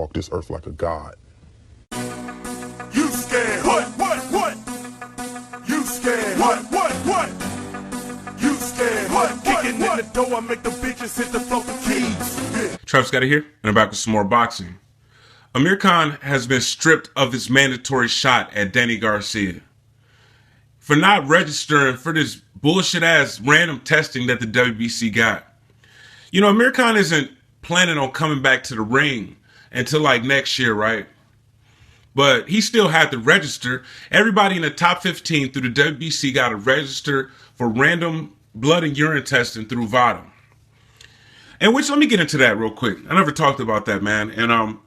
walk this earth like a god. You scared? What? You scared? What? You scared? What? Kicking in the door, I make the bitches hit the floor for keys. Yeah. Travis Scotty here, and I'm back with some more boxing. Amir Khan has been stripped of his mandatory shot at Danny Garcia for not registering for this bullshit-ass random testing that the WBC got. You know, Amir Khan isn't planning on coming back to the ring until like next year, right? But he still had to register. Everybody in the top 15 through the WBC got to register for random blood and urine testing through VADA. And which, let me get into that real quick. I never talked about that, man. And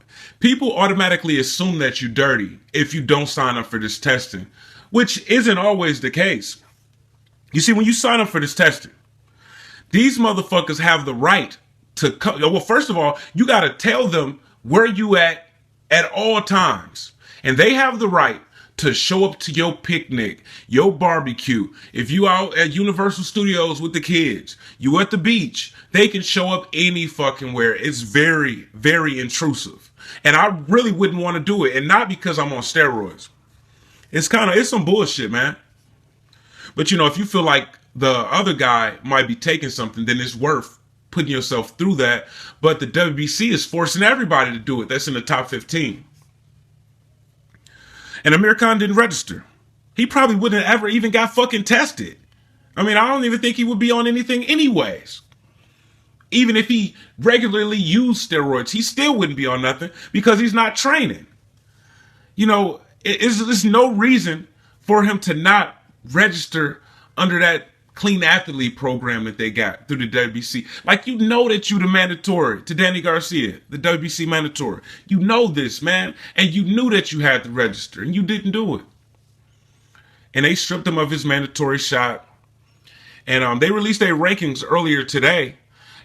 people automatically assume that you're dirty if you don't sign up for this testing, which isn't always the case. You see, when you sign up for this testing, these motherfuckers have the right to come. Well, first of all, you got to tell them where you at all times. And they have the right to show up to your picnic, your barbecue. If you out at Universal Studios with the kids, you at the beach, they can show up any fucking where. It's very, very intrusive. And I really wouldn't want to do it. And not because I'm on steroids. It's some bullshit, man. But you know, if you feel like the other guy might be taking something, then it's worth putting yourself through that. But the WBC is forcing everybody to do it. That's in the top 15. And Amir Khan didn't register. He probably wouldn't have ever even got fucking tested. I mean, I don't even think he would be on anything anyways. Even if he regularly used steroids, he still wouldn't be on nothing because he's not training. You know, there's no reason for him to not register under that clean athlete program that they got through the WBC. Like, you know that you the mandatory to Danny Garcia, the WBC mandatory. You know this, man. And you knew that you had to register and you didn't do it. And they stripped him of his mandatory shot. And they released their rankings earlier today.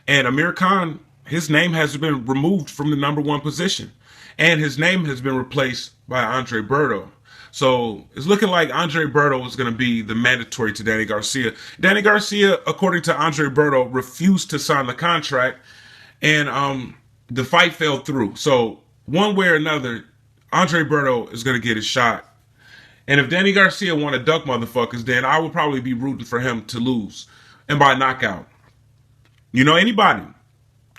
And Amir Khan, his name has been removed from the #1 position. And his name has been replaced by Andre Berto. So it's looking like Andre Berto is going to be the mandatory to Danny Garcia. Danny Garcia, according to Andre Berto, refused to sign the contract, and the fight fell through. So one way or another, Andre Berto is going to get his shot. And if Danny Garcia want to duck motherfuckers, then I would probably be rooting for him to lose, and by knockout. You know, anybody,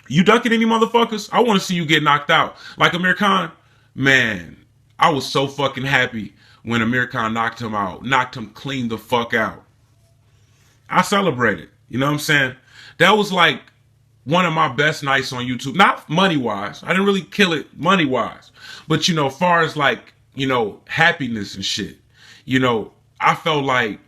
you ducking any motherfuckers, I want to see you get knocked out. Like Amir Khan, man, I was so fucking happy when Amir Khan knocked him out, knocked him clean the fuck out. I celebrated, you know what I'm saying? That was like one of my best nights on YouTube. Not money-wise. I didn't really kill it money-wise. But, you know, as far as like, you know, happiness and shit, you know, I felt like,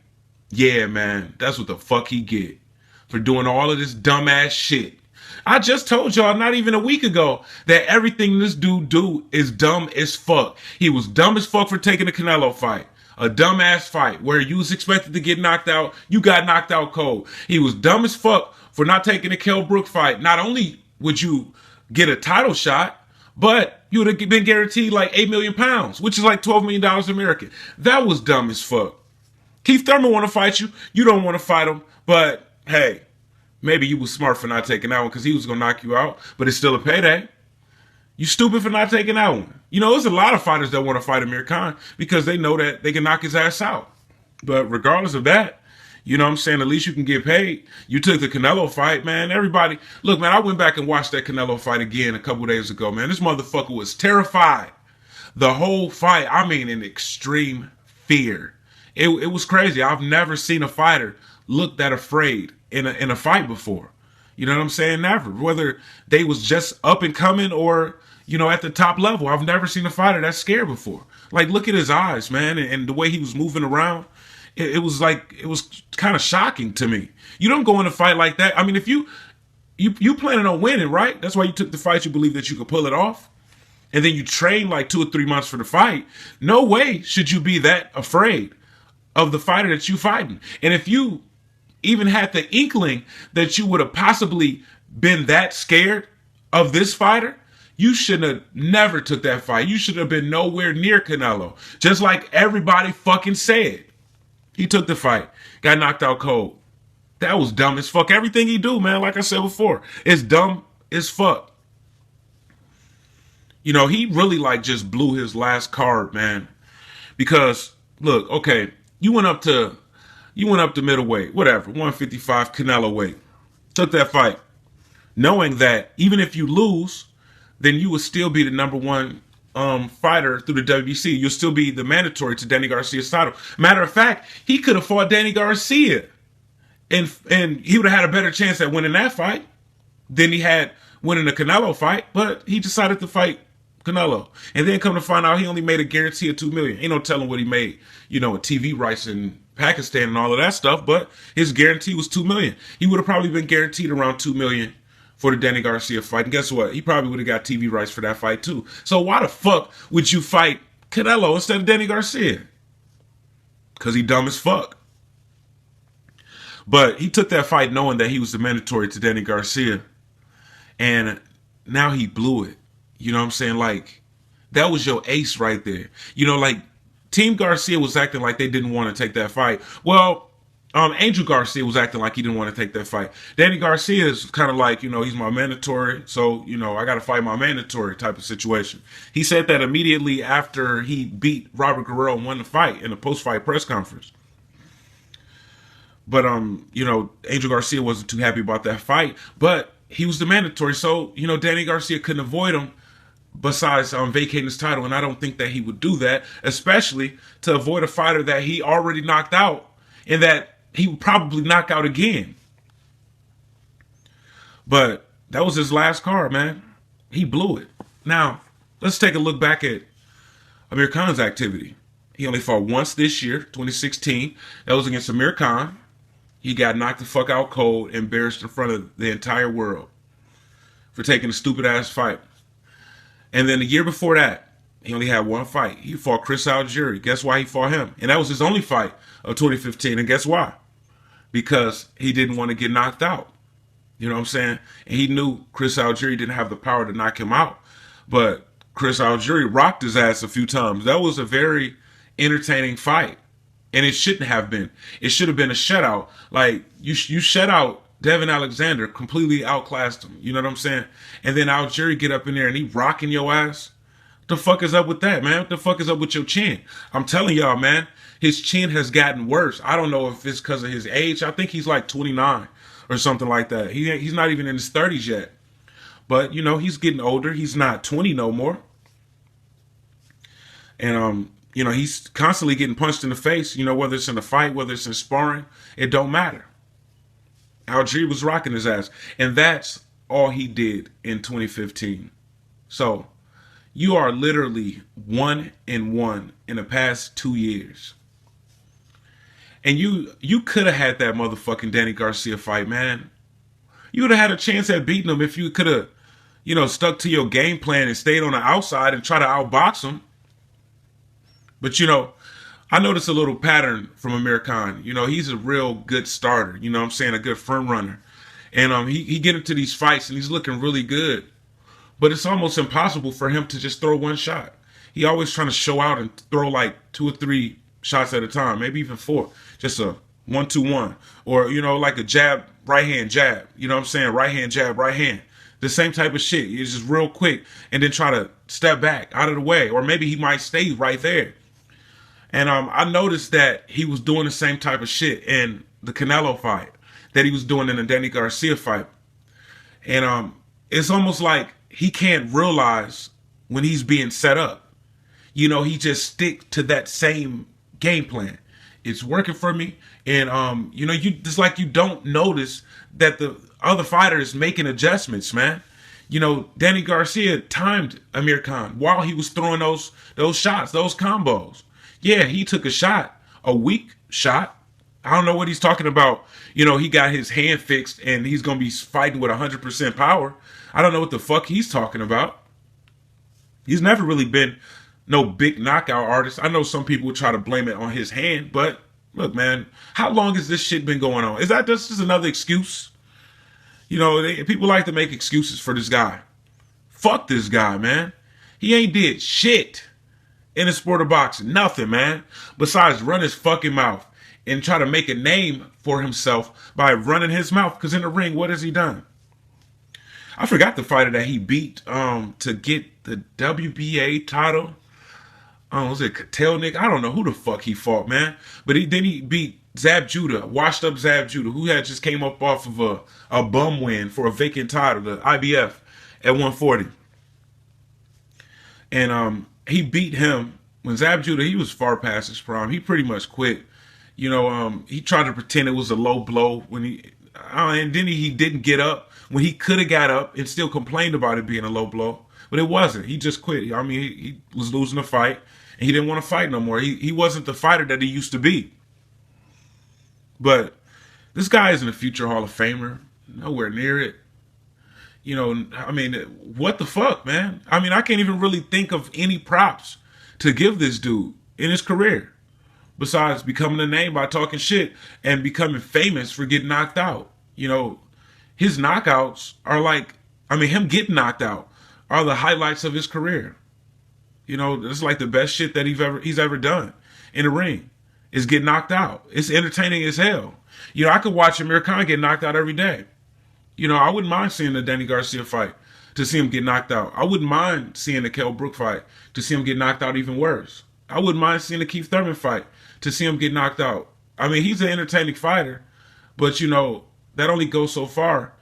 yeah, man, that's what the fuck he get for doing all of this dumbass shit. I just told y'all not even a week ago that everything this dude do is dumb as fuck. He was dumb as fuck for taking the Canelo fight. A dumbass fight where you was expected to get knocked out. You got knocked out cold. He was dumb as fuck for not taking the Kell Brook fight. Not only would you get a title shot, but you would have been guaranteed like 8 million pounds, which is like $12 million American. That was dumb as fuck. Keith Thurman want to fight you. You don't want to fight him. But hey, maybe you was smart for not taking that one because he was going to knock you out, but it's still a payday. You stupid for not taking that one. You know, there's a lot of fighters that want to fight Amir Khan because they know that they can knock his ass out. But regardless of that, you know what I'm saying, at least you can get paid. You took the Canelo fight, man. Everybody, look, man, I went back and watched that Canelo fight again a couple days ago, man. This motherfucker was terrified. The whole fight, I mean, in extreme fear. It was crazy. I've never seen a fighter look that afraid in a fight before. You know what I'm saying? Never. Whether they was just up and coming or, you know, at the top level. I've never seen a fighter that scared before. Like, look at his eyes, man, and the way he was moving around. It was kind of shocking to me. You don't go in a fight like that. I mean, if you planning on winning, right? That's why you took the fight. You believe that you could pull it off. And then you train like 2 or 3 months for the fight. No way should you be that afraid of the fighter that you fighting. And if you even had the inkling that you would have possibly been that scared of this fighter, you should have never took that fight. You should have been nowhere near Canelo. Just like everybody fucking said. He took the fight, got knocked out cold. That was dumb as fuck. Everything he do, man, like I said before, is dumb as fuck. You know, he really like just blew his last card, man. Because look, okay, you went up to middleweight, whatever, 155 Canelo weight. Took that fight, knowing that even if you lose, then you would still be the number one fighter through the WBC. You'll still be the mandatory to Danny Garcia's title. Matter of fact, he could have fought Danny Garcia, and he would have had a better chance at winning that fight than he had winning the Canelo fight. But he decided to fight Canelo, and then come to find out he only made a guarantee of $2 million. Ain't no telling what he made, you know, with TV rights in Pakistan and all of that stuff. But his guarantee was $2 million. He would have probably been guaranteed around $2 million for the Danny Garcia fight. And guess what? He probably would have got TV rights for that fight too. So why the fuck would you fight Canelo instead of Danny Garcia? Because he dumb as fuck. But he took that fight knowing that he was the mandatory to Danny Garcia. And now he blew it. You know what I'm saying? Like, that was your ace right there. You know, like, Team Garcia was acting like they didn't want to take that fight. Well, Angel Garcia was acting like he didn't want to take that fight. Danny Garcia is kind of like, you know, he's my mandatory, so, you know, I got to fight my mandatory type of situation. He said that immediately after he beat Robert Guerrero and won the fight in a post-fight press conference. But, you know, Angel Garcia wasn't too happy about that fight, but he was the mandatory, so, you know, Danny Garcia couldn't avoid him besides vacating his title, and I don't think that he would do that, especially to avoid a fighter that he already knocked out and that he would probably knock out again. But that was his last card, man. He blew it. Now, let's take a look back at Amir Khan's activity. He only fought once this year, 2016. That was against Amir Khan. He got knocked the fuck out cold, embarrassed in front of the entire world for taking a stupid-ass fight. And then the year before that, he only had one fight. He fought Chris Algieri. Guess why he fought him? And that was his only fight of 2015. And guess why? Because he didn't want to get knocked out. You know what I'm saying? And he knew Chris Algieri didn't have the power to knock him out. But Chris Algieri rocked his ass a few times. That was a very entertaining fight. And it shouldn't have been. It should have been a shutout. Like, you shut out Devin Alexander, completely outclassed him. You know what I'm saying? And then Algieri get up in there and he rocking your ass. What the fuck is up with that, man? What the fuck is up with your chin? I'm telling y'all, man, his chin has gotten worse. I don't know if it's because of his age. I think he's like 29 or something like that. He's not even in his 30s yet. But, you know, he's getting older. He's not 20 no more. And, you know, he's constantly getting punched in the face, you know, whether it's in a fight, whether it's in sparring, it don't matter. Algieri was rocking his ass. And that's all he did in 2015. So, you are literally 1-1 in the past 2 years. And you could have had that motherfucking Danny Garcia fight, man. You would have had a chance at beating him if you could have, you know, stuck to your game plan and stayed on the outside and try to outbox him. But, you know, I noticed a little pattern from Amir Khan. You know, he's a real good starter. You know what I'm saying? A good front runner. And he get into these fights and he's looking really good. But it's almost impossible for him to just throw one shot. He always trying to show out and throw like 2 or 3 shots at a time, maybe even 4. Just a 1-2-1. Or, you know, like a jab, right hand, jab. You know what I'm saying? Right hand, jab, right hand. The same type of shit. It's just real quick and then try to step back out of the way. Or maybe he might stay right there. And I noticed that he was doing the same type of shit in the Canelo fight that he was doing in the Danny Garcia fight. And it's almost like he can't realize when he's being set up. You know, he just stick to that same game plan. It's working for me. And, you know, it's like you don't notice that the other fighter is making adjustments, man. You know, Danny Garcia timed Amir Khan while he was throwing those shots, those combos. Yeah, he took a shot, a weak shot. I don't know what he's talking about. You know, he got his hand fixed and he's going to be fighting with 100% power. I don't know what the fuck he's talking about. He's never really been no big knockout artist. I know some people would try to blame it on his hand, but look, man, how long has this shit been going on? Is that just another excuse? You know, people like to make excuses for this guy. Fuck this guy, man. He ain't did shit in the sport of boxing. Nothing, man. Besides run his fucking mouth and try to make a name for himself by running his mouth. Because in the ring, what has he done? I forgot the fighter that he beat to get the WBA title. Was it Kotelnik? I don't know who the fuck he fought, man. But then he beat Zab Judah, washed up Zab Judah, who had just came up off of a bum win for a vacant title, the IBF at 140. And he beat him when Zab Judah, he was far past his prime. He pretty much quit. You know, he tried to pretend it was a low blow when and then he didn't get up when he could have got up and still complained about it being a low blow. But it wasn't. He just quit. I mean, he was losing the fight and he didn't want to fight no more. He wasn't the fighter that he used to be. But this guy isn't a future Hall of Famer. Nowhere near it. You know, I mean, what the fuck, man? I mean, I can't even really think of any props to give this dude in his career besides becoming a name by talking shit and becoming famous for getting knocked out. You know, his knockouts are like, I mean, him getting knocked out are the highlights of his career. You know, it's like the best shit that he's ever done in the ring is get knocked out. It's entertaining as hell. You know, I could watch Amir Khan get knocked out every day. You know, I wouldn't mind seeing the Danny Garcia fight to see him get knocked out. I wouldn't mind seeing the Kell Brook fight to see him get knocked out even worse. I wouldn't mind seeing the Keith Thurman fight to see him get knocked out. I mean, he's an entertaining fighter, but, you know, that only goes so far.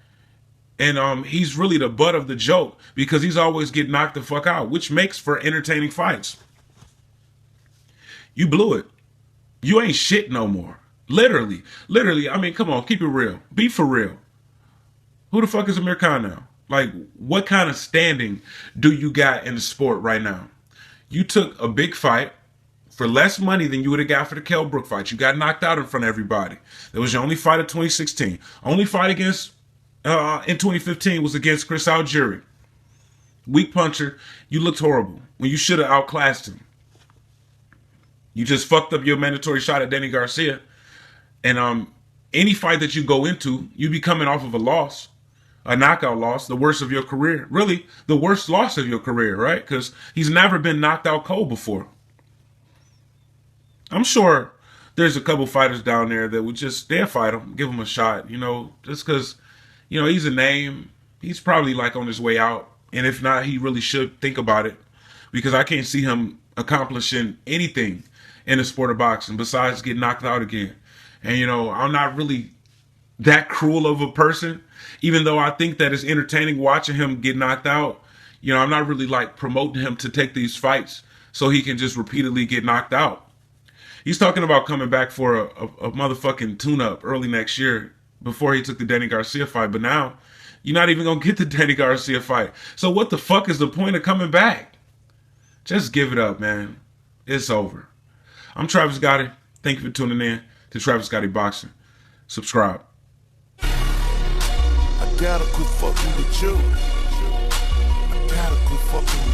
And he's really the butt of the joke because he's always getting knocked the fuck out, which makes for entertaining fights. You blew it. You ain't shit no more. Literally. I mean, come on, keep it real. Be for real. Who the fuck is Amir Khan now? Like, what kind of standing do you got in the sport right now? You took a big fight for less money than you would have got for the Kell Brook fight. You got knocked out in front of everybody. That was your only fight of 2016. Only fight against in 2015 was against Chris Algieri. Weak puncher. You looked horrible when you should have outclassed him. You just fucked up your mandatory shot at Danny Garcia. And any fight that you go into, you be coming off of a loss. A knockout loss, the worst of your career. Really, the worst loss of your career, right? Because he's never been knocked out cold before. I'm sure there's a couple fighters down there that would just, they'll fight him, give him a shot, you know, just because, you know, he's a name. He's probably like on his way out. And if not, he really should think about it because I can't see him accomplishing anything in the sport of boxing besides get knocked out again. And, you know, I'm not really that cruel of a person. Even though I think that it's entertaining watching him get knocked out, you know, I'm not really like promoting him to take these fights so he can just repeatedly get knocked out. He's talking about coming back for a motherfucking tune-up early next year before he took the Danny Garcia fight. But now, you're not even going to get the Danny Garcia fight. So what the fuck is the point of coming back? Just give it up, man. It's over. I'm Travis Gotti. Thank you for tuning in to Travis Gotti Boxing. Subscribe. I gotta quit fucking with you. I gotta quit fucking with you.